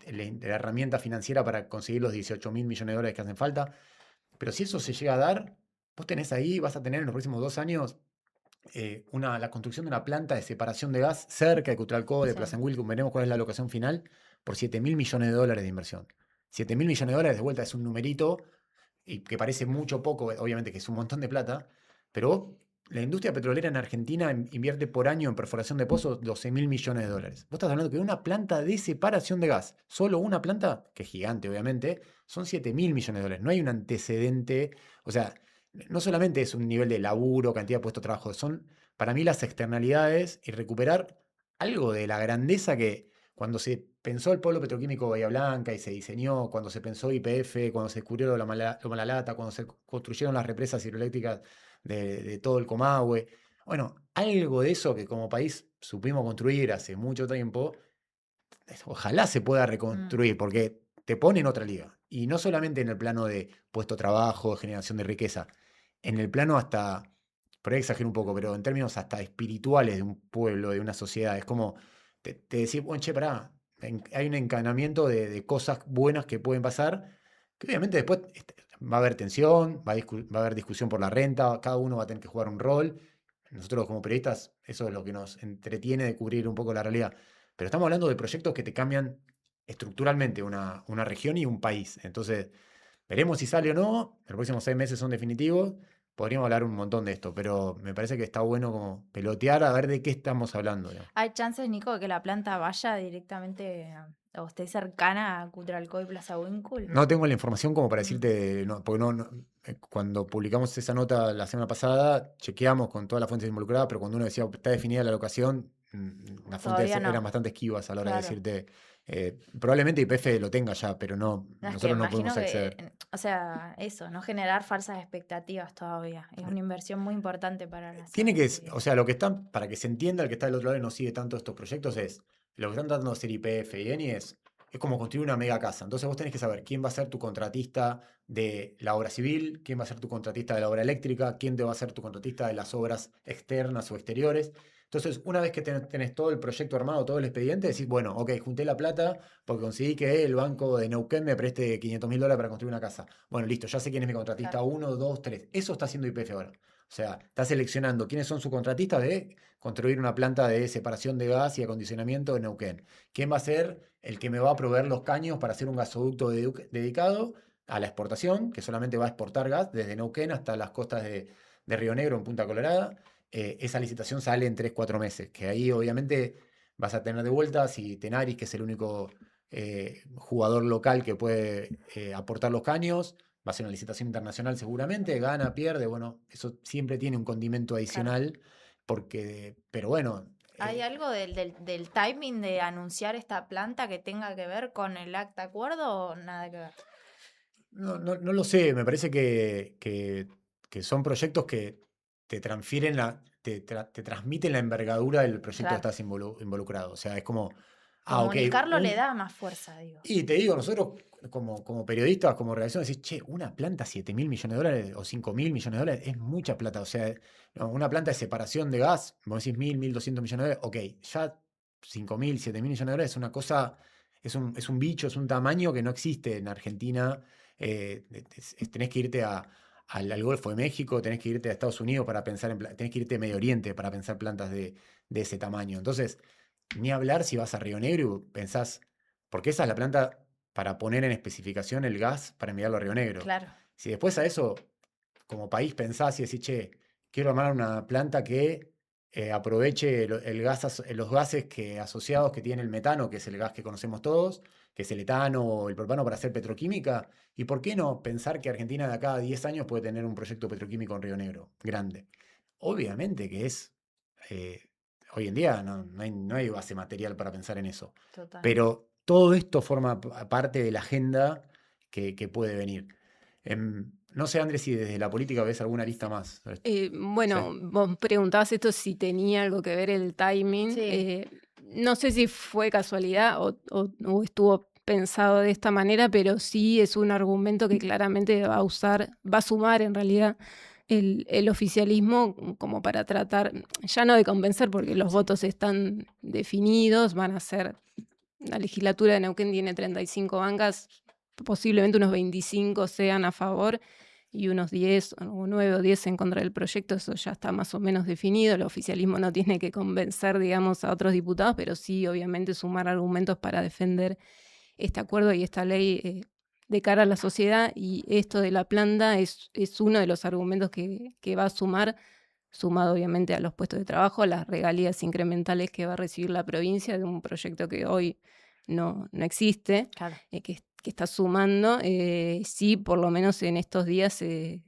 herramienta financiera para conseguir los 18.000 millones de dólares que hacen falta. Pero si eso se llega a dar, vos tenés ahí, vas a tener en los próximos 2 años la construcción de una planta de separación de gas cerca de Cutralcó, de Sí. Plaza Huíncul, veremos cuál es la locación final, por 7.000 millones de dólares de inversión. 7.000 millones de dólares de vuelta es un numerito y que parece mucho poco, obviamente que es un montón de plata, pero la industria petrolera en Argentina invierte por año en perforación de pozos 12.000 millones de dólares. Vos estás hablando que una planta de separación de gas, solo una planta, que es gigante obviamente, son 7.000 millones de dólares. No hay un antecedente, o sea, no solamente es un nivel de laburo, cantidad de puestos de trabajo, son para mí las externalidades y recuperar algo de la grandeza que cuando se pensó el polo petroquímico Bahía Blanca y se diseñó, cuando se pensó YPF, cuando se descubrió Loma La Lata, cuando se construyeron las represas hidroeléctricas de todo el Comahue, bueno, algo de eso que como país supimos construir hace mucho tiempo, ojalá se pueda reconstruir, porque te pone en otra liga. Y no solamente en el plano de puesto de trabajo, generación de riqueza, en el plano hasta, por ahí exagero un poco, pero en términos hasta espirituales de un pueblo, de una sociedad. Es como te decís, bueno, che, pará, hay un encadenamiento de cosas buenas que pueden pasar, que obviamente después va a haber tensión, va a haber discusión por la renta, cada uno va a tener que jugar un rol. Nosotros como periodistas, eso es lo que nos entretiene de cubrir un poco la realidad. Pero estamos hablando de proyectos que te cambian estructuralmente una región y un país. Entonces, veremos si sale o no. Los próximos 6 meses son definitivos. Podríamos hablar un montón de esto, pero me parece que está bueno como pelotear a ver de qué estamos hablando. ¿Hay chances, Nico, de que la planta vaya directamente o esté cercana a Cutralcó y Plaza Huíncul? No tengo la información como para Mm. decirte, porque cuando publicamos esa nota la semana pasada, chequeamos con todas las fuentes involucradas, pero cuando uno decía está definida la locación, las fuentes Todavía no. eran bastante esquivas a la hora de Claro. decirte. Probablemente YPF lo tenga ya, pero No, es que nosotros no imagino podemos acceder. que, o sea, eso, no generar falsas expectativas todavía. Es una inversión muy importante para la Tiene zona. que, o sea, lo que están, para que se entienda el que está del otro lado y no sigue tanto estos proyectos, es lo que están tratando de hacer YPF y Eni es como construir una mega casa. Entonces vos tenés que saber quién va a ser tu contratista de la obra civil, quién va a ser tu contratista de la obra eléctrica, quién te va a ser tu contratista de las obras externas o exteriores. Entonces, una vez que tenés todo el proyecto armado, todo el expediente, decís, bueno, ok, junté la plata porque conseguí que el banco de Neuquén me preste 500.000 dólares para construir una casa. Bueno, listo, ya sé quién es mi contratista, Claro. 1, 2, 3. Eso está haciendo YPF ahora. O sea, está seleccionando quiénes son sus contratistas de construir una planta de separación de gas y acondicionamiento en Neuquén. ¿Quién va a ser el que me va a proveer los caños para hacer un gasoducto dedicado a la exportación, que solamente va a exportar gas desde Neuquén hasta las costas de Río Negro en Punta Colorada? Esa licitación sale en 3-4 meses, que ahí obviamente vas a tener de vuelta si Tenaris, que es el único jugador local que puede aportar los caños, va a ser una licitación internacional seguramente, gana, pierde, bueno, eso siempre tiene un condimento adicional, pero bueno. ¿Hay algo del timing de anunciar esta planta que tenga que ver con el acta acuerdo o nada que ver? No lo sé, me parece que son proyectos que te transfieren te transmiten la envergadura del proyecto que Claro. estás involucrado. O sea, es como, ok, Comunicarlo le da más fuerza, digo. y te digo, nosotros como periodistas, como redacción, decís, che, una planta 7.000 millones de dólares o 5.000 millones de dólares es mucha plata. O sea, no, una planta de separación de gas, vos decís 1.200 millones de dólares, ok, ya 5.000, 7.000 millones de dólares es una cosa, es un bicho, es un tamaño que no existe en Argentina. Tenés que irte al Golfo de México, tenés que irte a Estados Unidos para pensar tenés que irte a Medio Oriente para pensar plantas de ese tamaño. Entonces, ni hablar si vas a Río Negro y pensás, porque esa es la planta para poner en especificación el gas para enviarlo a Río Negro. Claro. Si después a eso, como país, pensás y decís, che, quiero armar una planta que aproveche los gases asociados que tiene el metano, que es el gas que conocemos todos, que es el etano o el propano para hacer petroquímica. ¿Y por qué no pensar que Argentina de acá a 10 años puede tener un proyecto petroquímico en Río Negro grande? Obviamente que eh, hoy en día no hay base material para pensar en eso. Total. Pero todo esto forma parte de la agenda que puede venir. No sé, Andrés, si desde la política ves alguna lista más. Bueno, vos preguntabas esto si tenía algo que ver el timing. Sí. No sé si fue casualidad o estuvo pensado de esta manera, pero sí es un argumento que claramente va a sumar en realidad el oficialismo como para tratar, ya no de convencer, porque los votos están definidos, van a ser, la legislatura de Neuquén tiene 35 bancas, posiblemente unos 25 sean a favor y unos 10 o 9 o 10 en contra del proyecto, eso ya está más o menos definido. El oficialismo no tiene que convencer, digamos, a otros diputados, pero sí, obviamente, sumar argumentos para defender este acuerdo y esta ley de cara a la sociedad. Y esto de la planta es uno de los argumentos que va a sumar, sumado obviamente a los puestos de trabajo, a las regalías incrementales que va a recibir la provincia de un proyecto que hoy no existe, Claro. Que está sumando. Sí, por lo menos en estos días se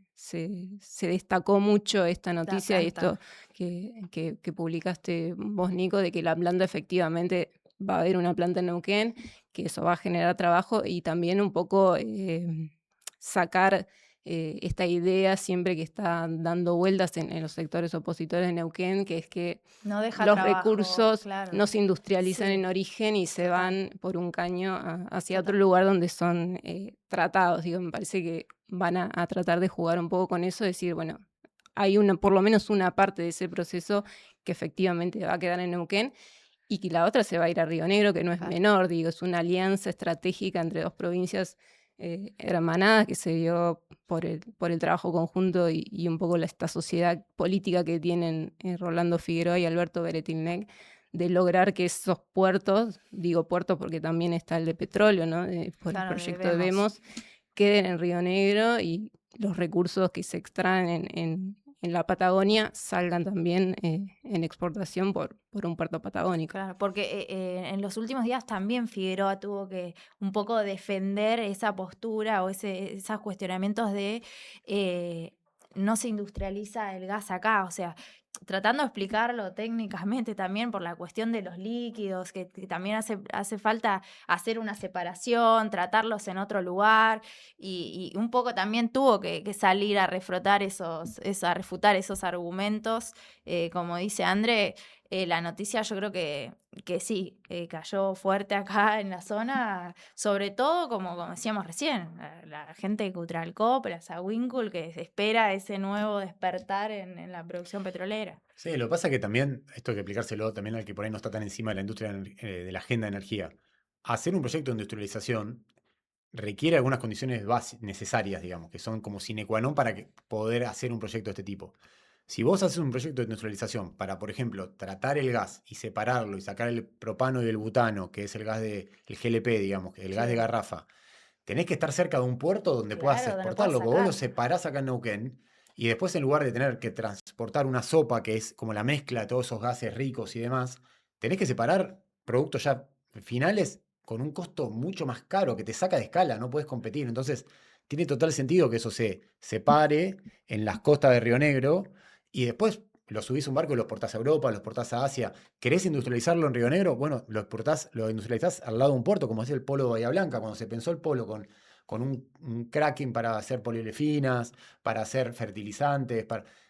destacó mucho esta noticia y planta. esto que publicaste vos, Nico, de que la planta efectivamente va a haber una planta en Neuquén, que eso va a generar trabajo y también un poco sacar esta idea siempre que está dando vueltas en los sectores opositores de Neuquén, que es que No deja los trabajo, recursos claro. no se industrializan Sí. en origen y se Total. van por un caño hacia otro Total. lugar donde son tratados. Digo, me parece que van a tratar de jugar un poco con eso, decir, bueno, hay por lo menos una parte de ese proceso que efectivamente va a quedar en Neuquén y que la otra se va a ir a Río Negro, que no es Claro. menor, digo, es una alianza estratégica entre dos provincias hermanadas que se dio por el trabajo conjunto y un poco esta sociedad política que tienen Rolando Figueroa y Alberto Beretilnec, de lograr que esos puertos, digo puertos porque también está el de petróleo, ¿no? Por Claro, el de proyecto de Vemos. Vemos, queden en Río Negro y los recursos que se extraen en la Patagonia salgan también en exportación por un puerto patagónico. Claro, porque en los últimos días también Figueroa tuvo que un poco defender esa postura o esos cuestionamientos de no se industrializa el gas acá, o sea, tratando de explicarlo técnicamente también por la cuestión de los líquidos, que también hace falta hacer una separación, tratarlos en otro lugar, y un poco también tuvo que salir a refutar esos argumentos, como dice André. La noticia yo creo que sí, cayó fuerte acá en la zona, sobre todo, como decíamos recién, la gente de Cutralcó, Plaza Winkle, que espera ese nuevo despertar en la producción petrolera. Sí, lo que pasa es que también, esto hay que explicárselo también al que por ahí no está tan encima de la industria de la agenda de energía. Hacer un proyecto de industrialización requiere algunas condiciones necesarias, digamos, que son como sine qua non para poder hacer un proyecto de este tipo. Si vos haces un proyecto de industrialización para, por ejemplo, tratar el gas y separarlo y sacar el propano y el butano, que es el gas el GLP, digamos, que es el gas de Sí. garrafa, tenés que estar cerca de un puerto donde puedas Claro, donde lo exportarlo, puedas porque vos lo sacar. separás acá en Neuquén y después en lugar de tener que transportar una sopa, que es como la mezcla de todos esos gases ricos y demás, tenés que separar productos ya finales con un costo mucho más caro que te saca de escala, no puedes competir. Entonces, tiene total sentido que eso se separe en las costas de Río Negro y después lo subís a un barco y lo exportás a Europa, lo exportás a Asia. ¿Querés industrializarlo en Río Negro? Bueno, lo industrializás al lado de un puerto, como es el polo de Bahía Blanca, cuando se pensó el polo con un cracking para hacer polilefinas, para hacer fertilizantes,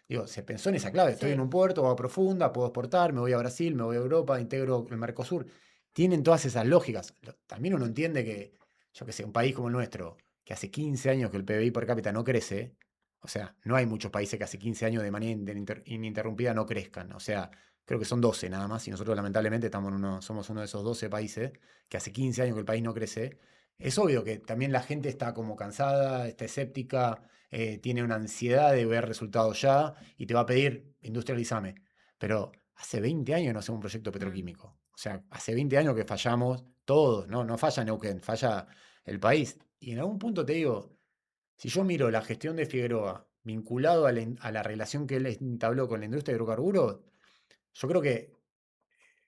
digo, se pensó en esa clave. Estoy en Sí. un puerto, agua profunda, puedo exportar, me voy a Brasil, me voy a Europa, integro el Mercosur. Tienen todas esas lógicas. También uno entiende que, yo qué sé, un país como el nuestro, que hace 15 años que el PBI per cápita no crece, o sea, no hay muchos países que hace 15 años de manera ininterrumpida no crezcan. O sea, creo que son 12 nada más, y nosotros lamentablemente somos uno de esos 12 países que hace 15 años que el país no crece. Es obvio que también la gente está como cansada, está escéptica, tiene una ansiedad de ver resultados ya y te va a pedir industrializame. Pero hace 20 años no hacemos un proyecto petroquímico. O sea, hace 20 años que fallamos todos, ¿no? No falla Neuquén, falla el país. Y en algún punto te digo, si yo miro la gestión de Figueroa vinculado a la relación que él entabló con la industria de hidrocarburos, Yo creo que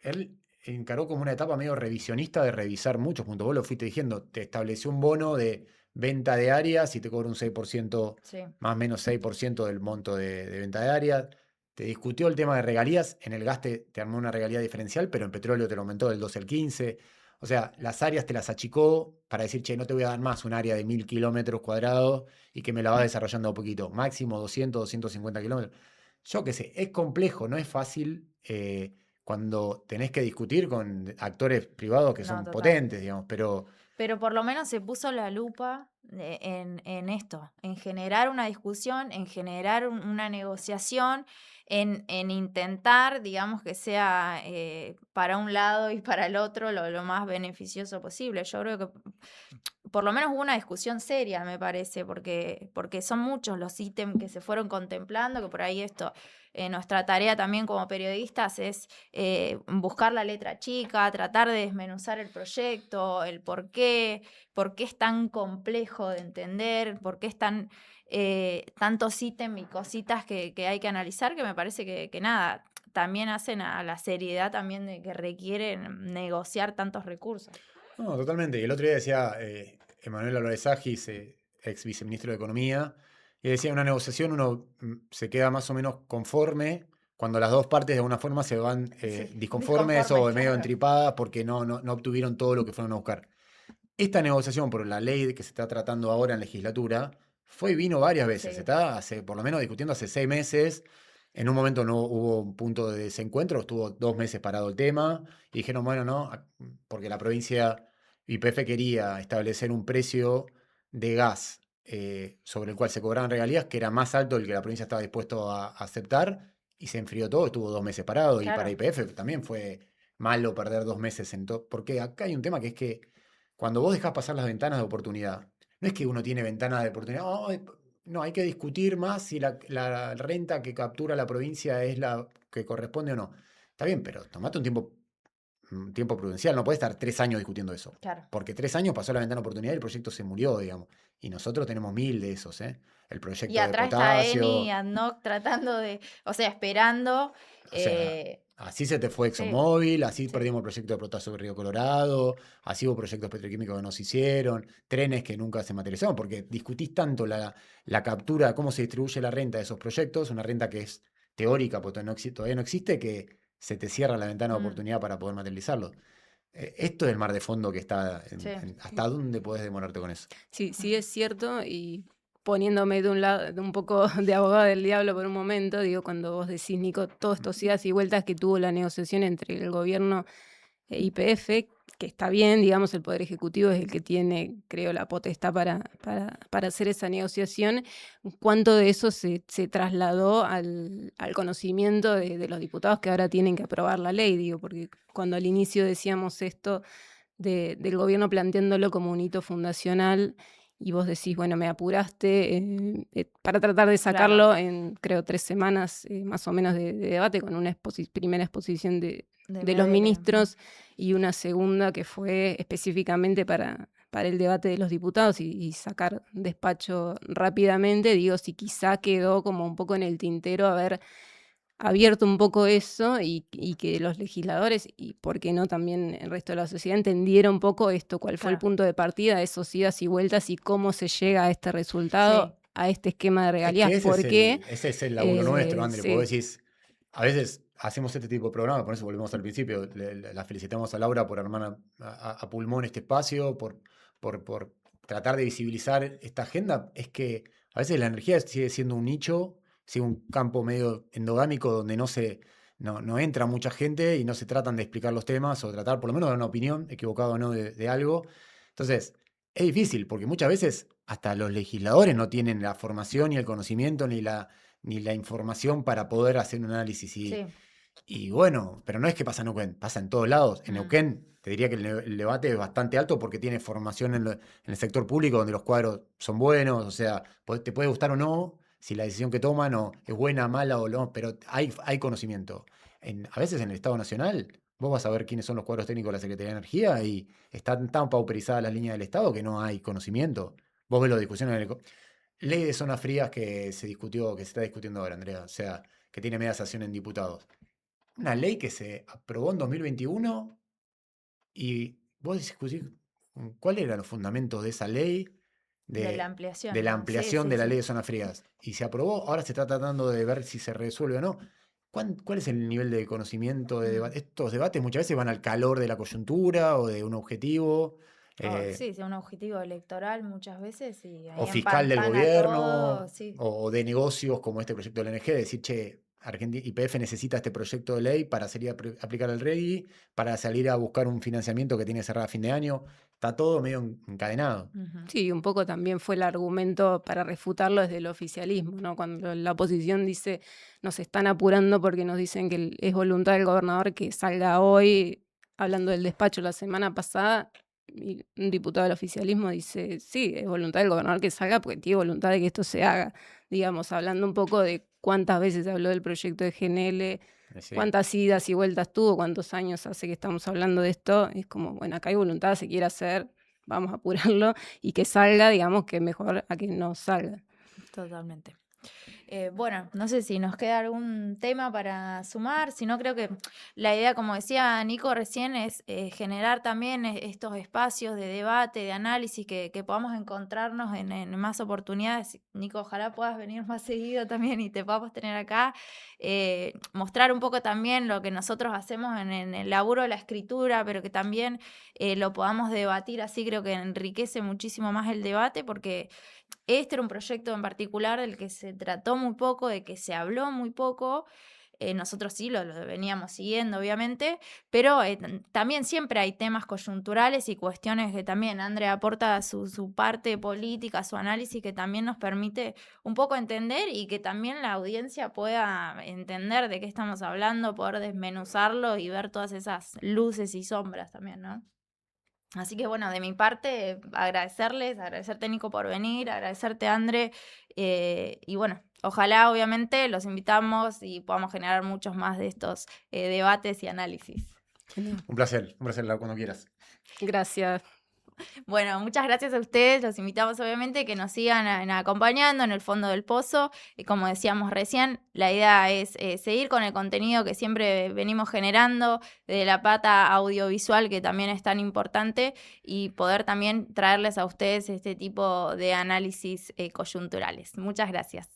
él encaró como una etapa medio revisionista de revisar muchos puntos. Vos lo fuiste diciendo, te estableció un bono de venta de áreas y te cobra un 6%, Sí, más o menos 6% del monto de venta de áreas. Te discutió el tema de regalías. En el gas te armó una regalía diferencial, pero en petróleo te lo aumentó del 12 al 15. O sea, las áreas te las achicó para decir, che, no te voy a dar más un área de 1000 kilómetros cuadrados y que me la va desarrollando a poquito. Máximo 200, 250 kilómetros. Yo qué sé, es complejo, no es fácil. Cuando tenés que discutir con actores privados que no, son total. potentes, digamos, pero Pero por lo menos se puso la lupa en esto, en generar una discusión, en generar una negociación, en intentar, digamos, que sea para un lado y para el otro lo más beneficioso posible. Yo creo que por lo menos hubo una discusión seria, me parece, porque son muchos los ítems que se fueron contemplando, que por ahí esto, nuestra tarea también como periodistas es buscar la letra chica, tratar de desmenuzar el proyecto, el por qué es tan complejo de entender, por qué es tan tantos ítems y cositas que hay que analizar, que me parece que nada, también hacen a la seriedad también de que requieren negociar tantos recursos. no, totalmente. Y el otro día decía Emanuel Álvarez Agis, ex viceministro de Economía, y decía, en una negociación uno se queda más o menos conforme cuando las dos partes de alguna forma se van Sí, disconformes disconformes, o medio claro. entripadas porque no obtuvieron todo lo que fueron a buscar. Esta negociación por la ley que se está tratando ahora en legislatura vino varias veces. Se Sí, está por lo menos discutiendo hace 6 meses. En un momento no hubo un punto de desencuentro, estuvo 2 meses parado el tema y dijeron, bueno, no, porque la provincia YPF quería establecer un precio de gas sobre el cual se cobraban regalías que era más alto del que la provincia estaba dispuesto a aceptar y se enfrió todo, estuvo 2 meses parado y para claro. YPF también fue malo perder 2 meses porque acá hay un tema que es que cuando vos dejás pasar las ventanas de oportunidad, no es que uno tiene ventanas de oportunidad, "Ay, no, hay que discutir más si la renta que captura la provincia es la que corresponde o no. Está bien, pero tomate un tiempo prudencial, no puedes estar 3 años discutiendo eso. Claro. Porque 3 años pasó la ventana de oportunidad y el proyecto se murió, digamos. Y nosotros tenemos 1000 de esos, ¿eh? El Y proyecto de atrás está Eni y potasio. ADNOC tratando de, o sea, esperando. O sea, eh, así se te fue sí, ExxonMobil, así sí, perdimos el proyecto de potasio de Río Colorado, así hubo proyectos petroquímicos que no se hicieron, trenes que nunca se materializaron, porque discutís tanto la captura, cómo se distribuye la renta de esos proyectos, una renta que es teórica, porque todavía no existe, que se te cierra la ventana de mm, oportunidad para poder materializarlo. Esto es el mar de fondo que está, sí, ¿hasta dónde podés demorarte con eso? Sí, sí es cierto, y poniéndome de un lado, de un poco de abogado del diablo por un momento, digo, cuando vos decís, Nico, todos estos idas y vueltas que tuvo la negociación entre el gobierno e YPF, que está bien, digamos, el Poder Ejecutivo es el que tiene, creo, la potestad para hacer esa negociación. ¿Cuánto de eso se trasladó al conocimiento de los diputados que ahora tienen que aprobar la ley? Digo, porque cuando al inicio decíamos esto del gobierno planteándolo como un hito fundacional y vos decís, bueno, me apuraste para tratar de claro. sacarlo en, creo, 3 semanas más o menos de debate, con una primera exposición De de los Medellín. ministros y una segunda que fue específicamente para el debate de los diputados y sacar despacho rápidamente. Digo, si quizá quedó como un poco en el tintero haber abierto un poco eso y que los legisladores, y por qué no también el resto de la sociedad, entendiera un poco esto, cuál fue el Claro. punto de partida de esos idas y vueltas y cómo se llega a este Sí, resultado, a este esquema de Es regalías, que porque ese es el laburo nuestro, André, porque vos sí, decís, a veces hacemos este tipo de programas, por eso volvemos al principio, la felicitamos a Laura por armar a pulmón este espacio, por tratar de visibilizar esta agenda, es que a veces la energía sigue siendo un nicho, sigue un campo medio endogámico donde no entra mucha gente y no se tratan de explicar los temas o tratar por lo menos de dar una opinión, equivocada o no, de algo. Entonces, es difícil, porque muchas veces hasta los legisladores no tienen la formación ni el conocimiento ni la información para poder hacer un análisis. Y, sí. y bueno, pero no es que pasa en Neuquén, pasa en todos lados. En mm, Neuquén te diría que el debate es bastante alto porque tiene formación en el sector público donde los cuadros son buenos, o sea, te puede gustar o no, si la decisión que toman es buena, mala o no, pero hay conocimiento. A veces en el Estado Nacional vos vas a ver quiénes son los cuadros técnicos de la Secretaría de Energía y están tan pauperizadas las líneas del Estado que no hay conocimiento. Vos ves las discusiones ley de zonas frías que se está discutiendo ahora, Andrea, o sea, que tiene media sanción en diputados. una ley que se aprobó en 2021 y vos discutís cuáles eran los fundamentos de esa ley, De la de ampliación, la ¿no? Sí, ampliación sí, de la sí. ley de zonas frías. Y se aprobó, ahora se está tratando de ver si se resuelve o no. ¿Cuál es el nivel de conocimiento de Mm. debate? Estos debates muchas veces van al calor de la coyuntura o de un objetivo. Sí, sí, un objetivo electoral muchas veces y O ahí fiscal del empantana todo, gobierno, sí. o de negocios como este proyecto del ONG, decir, che, YPF necesita este proyecto de ley para salir a aplicar el REGI, para salir a buscar un financiamiento que tiene cerrado a fin de año. Está todo medio encadenado. Ujú. Sí, un poco también fue el argumento para refutarlo desde el oficialismo, ¿no? Cuando la oposición dice, nos están apurando porque nos dicen que es voluntad del gobernador que salga hoy, hablando del despacho la semana pasada, y un diputado del oficialismo dice, sí, es voluntad del gobernador que salga porque tiene voluntad de que esto se haga. Digamos, hablando un poco de cuántas veces se habló del proyecto de GNL, Sí. cuántas idas y vueltas tuvo, cuántos años hace que estamos hablando de esto, es como, bueno, acá hay voluntad, se quiere hacer, vamos a apurarlo y que salga, digamos que mejor a que no salga. Totalmente. Bueno, no sé si nos queda algún tema para sumar, si no creo que la idea, como decía Nico recién, es generar también estos espacios de debate, de análisis, que podamos encontrarnos en más oportunidades. Nico, ojalá puedas venir más seguido también y te podamos tener acá. Mostrar un poco también lo que nosotros hacemos en el laburo de la escritura, pero que también lo podamos debatir así, creo que enriquece muchísimo más el debate, porque este era un proyecto en particular del que se trató muy poco, de que se habló muy poco. Nosotros sí lo veníamos siguiendo, obviamente, pero también siempre hay temas coyunturales y cuestiones que también Andrea aporta su parte política, su análisis, que también nos permite un poco entender y que también la audiencia pueda entender de qué estamos hablando, poder desmenuzarlo y ver todas esas luces y sombras también, ¿no? Así que bueno, de mi parte, agradecerte Nico por venir, agradecerte Andre, y bueno, ojalá obviamente los invitamos y podamos generar muchos más de estos debates y análisis. Genial. Un placer, Lau, cuando quieras. Gracias. Bueno, muchas gracias a ustedes, los invitamos obviamente que nos sigan acompañando en el fondo del pozo, y como decíamos recién, la idea es seguir con el contenido que siempre venimos generando, de la pata audiovisual que también es tan importante, y poder también traerles a ustedes este tipo de análisis coyunturales. Muchas gracias.